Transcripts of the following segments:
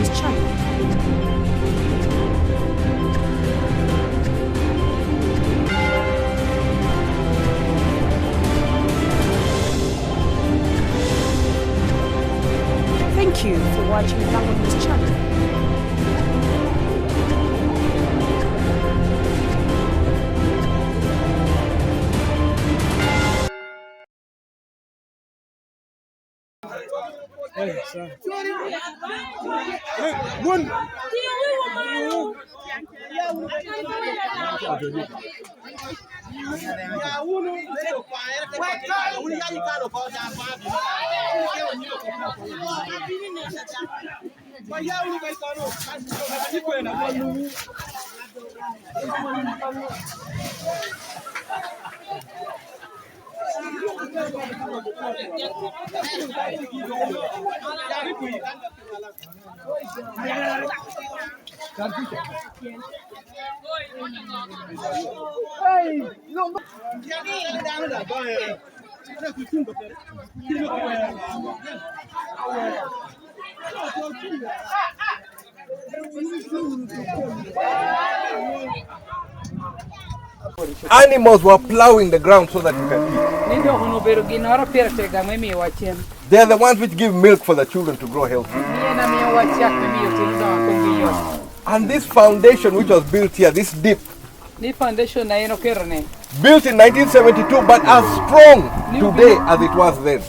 this channel. Thank you for watching Lango on this channel. Animals were plowing the ground so that you can eat. They are the ones which give milk for the children to grow healthy. And this foundation which was built here, this dip, built in 1972, but as strong today as it was then.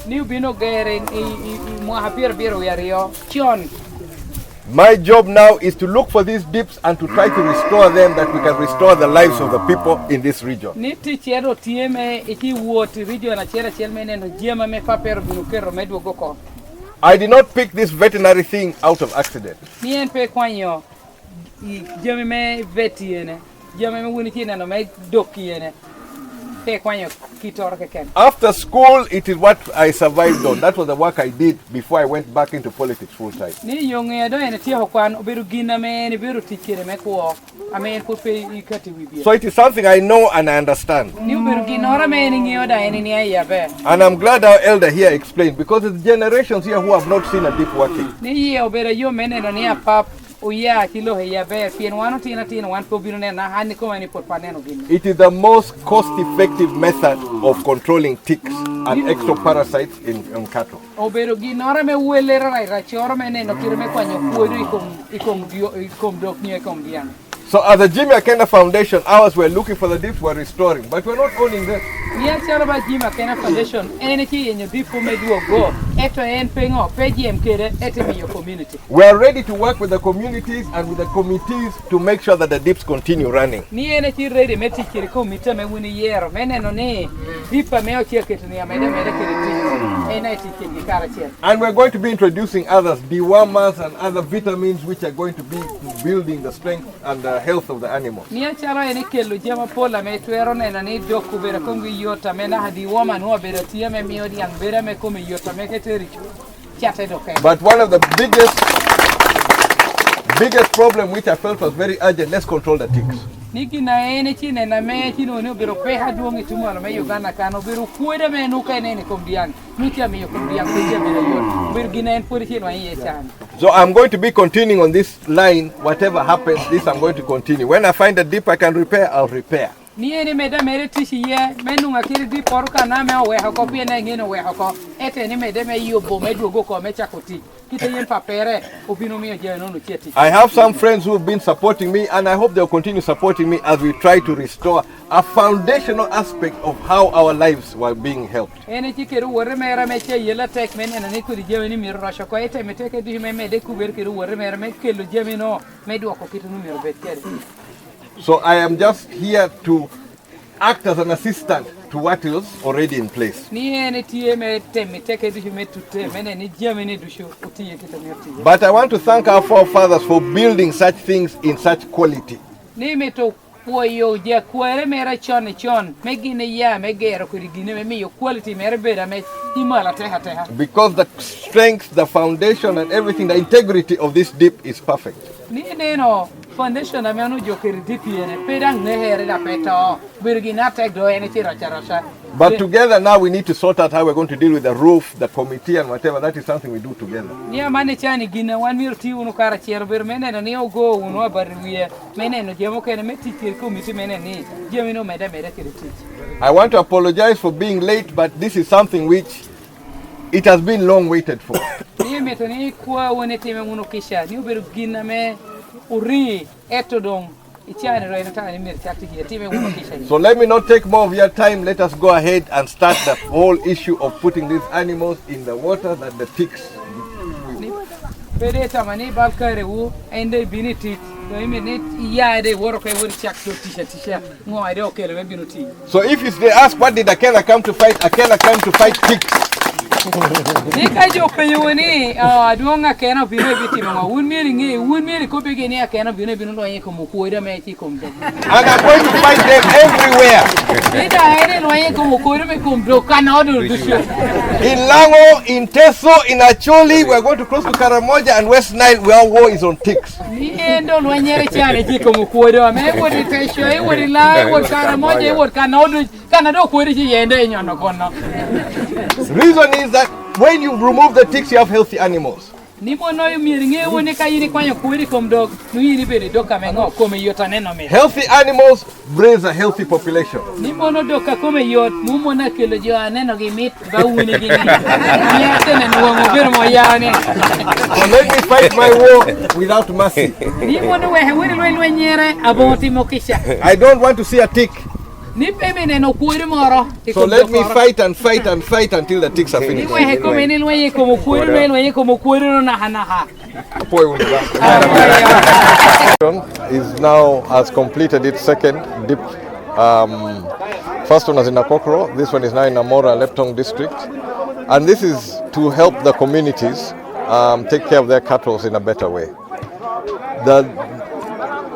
My job now is to look for these dips and to try to restore them, that we can restore the lives of the people in this region. I did not pick this veterinary thing out of accident. After school, it is what I survived on. That was the work I did before I went back into politics full time. So it is something I know and I understand. And I'm glad our elder here explained, because it's generations here who have not seen a dip working. It is the most cost-effective method of controlling ticks and ectoparasites in cattle. So as the Jimmy Akena Foundation, ours were looking for the dips, we're restoring, but we're not owning them. We are ready to work with the communities and with the committees to make sure that the dips continue running. And we're going to be introducing others, dewormers and other vitamins which are going to be building the strength and the health of the animals. But one of the biggest problem which I felt was very urgent, let's control the ticks. So I'm going to be continuing on this line. Whatever happens, this I'm going to continue. When I find a dip I can repair, I'll repair. I have some friends who have been supporting me, and I hope they'll continue supporting me as we try to restore a foundational aspect of how our lives were being helped. So I am just here to act as an assistant to what is already in place. But I want to thank our forefathers for building such things in such quality. Because the strength, the foundation and everything, the integrity of this dip is perfect. foundation I mean you can DPN pedang nehere da peto birgina tek do any tira. But together now we need to sort out how we're going to deal with the roof, the committee and whatever. That is something we do together. Yeah, mane chani gina wan mir ti unu kara chiero ber mene no neo go unu abarwie mene no jemo kene meti ti committee mene ni jemo no meda kiriti. I want to apologize for being late, but this is something which it has been long waited for. Ni metoni kwa wone time unu kisha ni ber gina me uri etodong. So let me not take more of your time. Let us go ahead and start the whole issue of putting these animals in the water that the ticks. So if they ask what did Akena come to fight, Akena came to fight ticks. Nika joke you ni duonga Akena bino biti mama unmiri ko begini Akena bino lo yeko mukoira meti komdo. And I'm going to fight them everywhere. Ida ere lo yeko mukoira me komdo kana odu dusho. In Lango, in Teso, in Acholi, we are going to cross to Karamoja and West Nile where war is on ticks. Ni endo lo nyere chane jiko mukoira me wori Tesho e wori Lai wori Karamoja e wori kana odu kana do koiri ji yende nyono kono. The reason is that when you remove the ticks, you have healthy animals. Healthy animals raise a healthy population. So let me fight my war without mercy. I don't want to see a tick. So let me fight and fight and fight until the ticks are finished. Is now has completed its second dip. First one was in Akokoro, this one is now in Amora, Alebtong district. And this is to help the communities take care of their cattle in a better way. The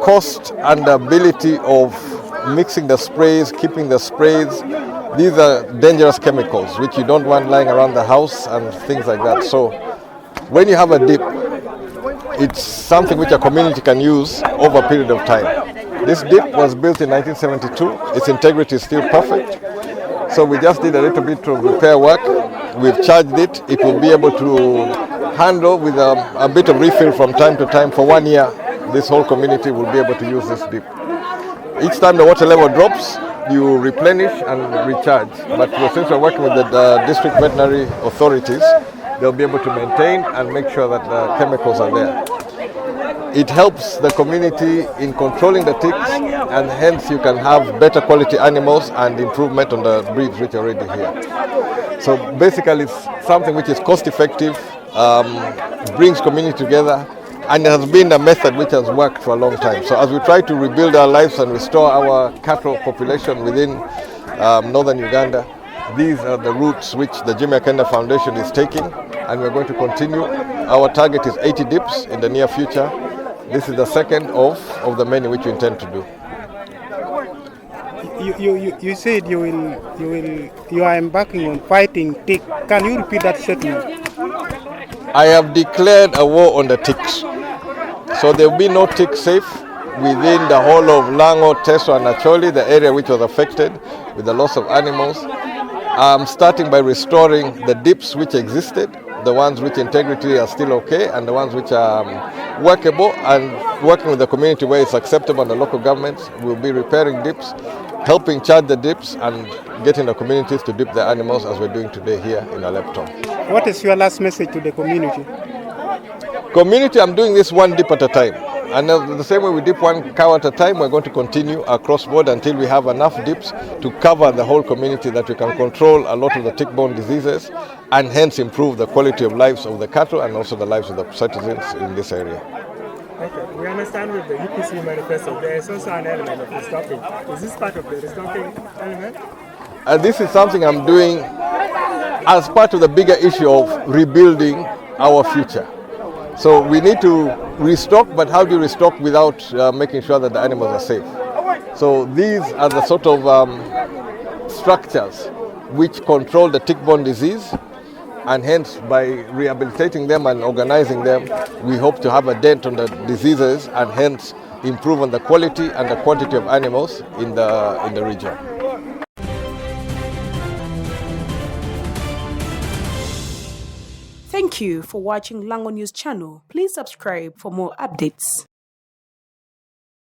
cost and the ability of mixing the sprays, keeping the sprays, these are dangerous chemicals which you don't want lying around the house and things like that. So when you have a dip, it's something which a community can use over a period of time. This dip was built in 1972. Its integrity is still perfect. So we just did a little bit of repair work. We've charged it. It will be able to handle with a bit of refill from time to time. For 1 year, this whole community will be able to use this dip. Each time the water level drops, you replenish and recharge. But since we're working with the district veterinary authorities, they'll be able to maintain and make sure that the chemicals are there. It helps the community in controlling the ticks, and hence you can have better quality animals and improvement on the breeds which are already here. So basically it's something which is cost effective, brings community together, and it has been a method which has worked for a long time. So as we try to rebuild our lives and restore our cattle population within northern Uganda, these are the routes which the Jimmy Akena Foundation is taking, and we're going to continue. Our target is 80 dips in the near future. This is the second of the many which we intend to do. You said you are embarking on fighting tick. Can you repeat that statement? I have declared a war on the ticks. So there will be no tick safe within the whole of Lango, Teso and Acholi, the area which was affected with the loss of animals. Starting by restoring the dips which existed, the ones which integrity are still okay, and the ones which are workable, and working with the community where it's acceptable and the local governments. Will be repairing dips, helping charge the dips, and getting the communities to dip their animals as we're doing today here in Alebtong. What is your last message to the community? Community, I'm doing this one dip at a time. And the same way we dip one cow at a time, we're going to continue across board until we have enough dips to cover the whole community, that we can control a lot of the tick-borne diseases and hence improve the quality of lives of the cattle and also the lives of the citizens in this area. Okay, we understand with the EPC manifesto there is also an element of restocking. Is this part of the restocking element? And this is something I'm doing as part of the bigger issue of rebuilding our future. So we need to restock, but how do you restock without making sure that the animals are safe? So these are the sort of structures which control the tick-borne disease, and hence by rehabilitating them and organizing them, we hope to have a dent on the diseases and hence improve on the quality and the quantity of animals in the region. Thank you for watching Lango News channel. Please subscribe for more updates.